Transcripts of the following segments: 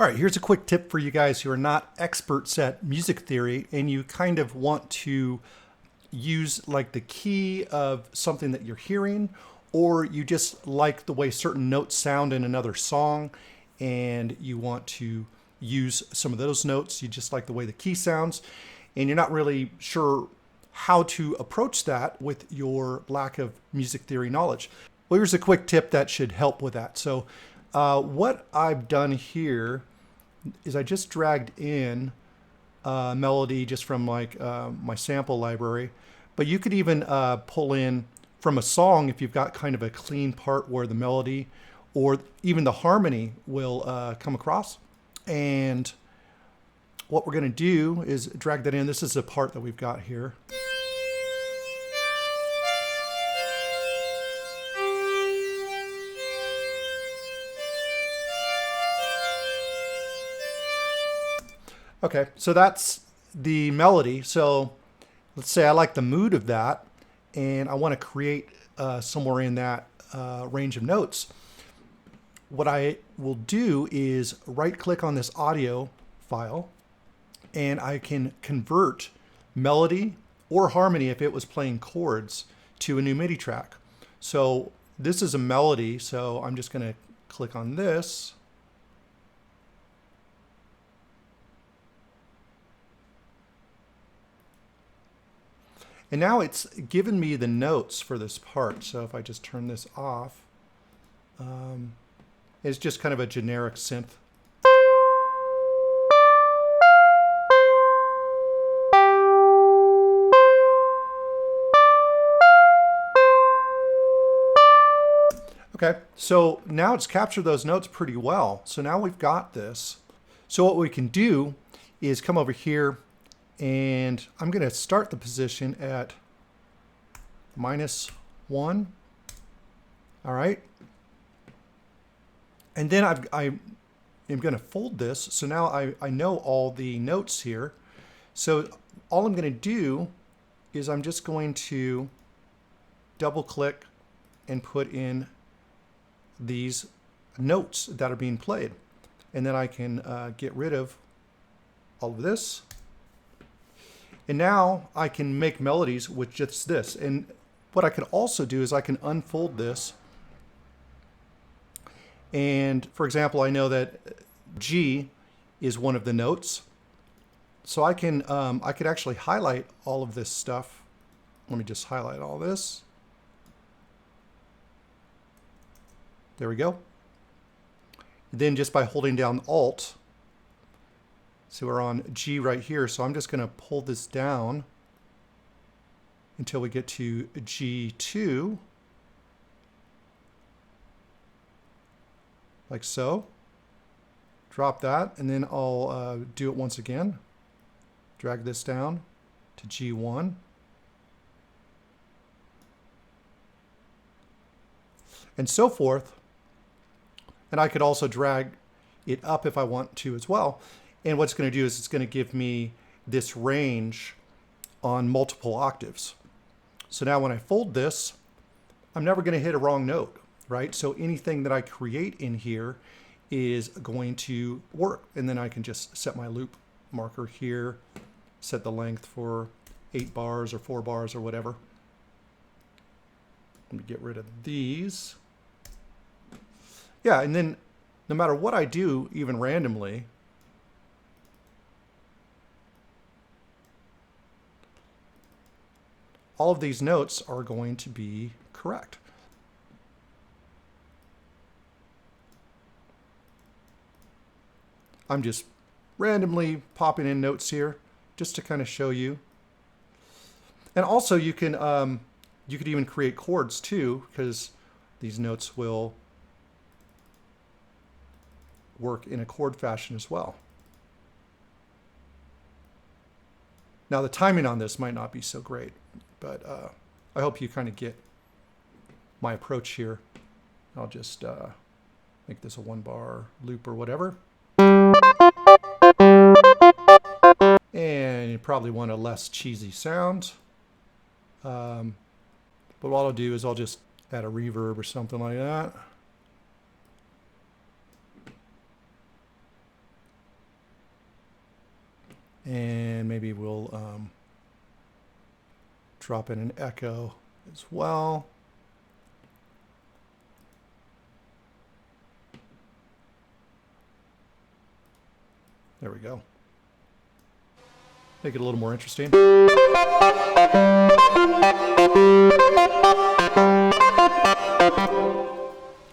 All right, here's a quick tip for you guys who are not experts at music theory and you kind of want to use like the key of something that you're hearing, or you just like the way certain notes sound in another song and you want to use some of those notes. You just like the way the key sounds and you're not really sure how to approach that with your lack of music theory knowledge. Well, here's a quick tip that should help with that. So what I've done here is I just dragged in a melody just from like my sample library, but you could even pull in from a song if you've got kind of a clean part where the melody or even the harmony will come across. And what we're going to do is drag that in. This is the part that we've got here. Okay, so that's the melody. So let's say I like the mood of that and I want to create somewhere in that range of notes. What I will do is right click on this audio file and I can convert melody or harmony if it was playing chords to a new MIDI track. So this is a melody, so I'm just going to click on this. And now it's given me the notes for this part. So if I just turn this off, it's just kind of a generic synth. Okay, so now it's captured those notes pretty well. So now we've got this. So what we can do is come over here and I'm going to start the position at -1. All right. And then I am going to fold this. So now I know all the notes here. So all I'm going to do is I'm just going to double click and put in these notes that are being played. And then I can get rid of all of this. And now I can make melodies with just this. And what I could also do is I can unfold this. And for example, I know that G is one of the notes. So I could actually highlight all of this stuff. Let me just highlight all this. There we go. Then just by holding down Alt, so we're on G right here, so I'm just going to pull this down until we get to G2, like so. Drop that, and then I'll do it once again. Drag this down to G1. And so forth. And I could also drag it up if I want to as well. And what's going to do is it's going to give me this range on multiple octaves. So now when I fold this, I'm never going to hit a wrong note, right? So anything that I create in here is going to work. And then I can just set my loop marker here, set the length for 8 bars or 4 bars or whatever. Let me get rid of these. Yeah, and then no matter what I do, even randomly, all of these notes are going to be correct. I'm just randomly popping in notes here just to kind of show you. And also you could even create chords too, because these notes will work in a chord fashion as well. Now the timing on this might not be so great, but I hope you kind of get my approach here. I'll just make this a 1-bar loop or whatever. And you probably want a less cheesy sound. But what I'll do is I'll just add a reverb or something like that. And maybe we'll drop in an echo as well. There we go. Make it a little more interesting.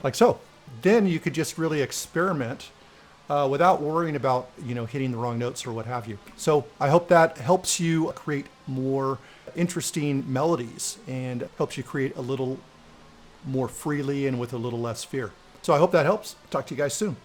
Like so. Then you could just really experiment without worrying about, hitting the wrong notes or what have you. So I hope that helps you create more interesting melodies and helps you create a little more freely and with a little less fear. So I hope that helps. Talk to you guys soon.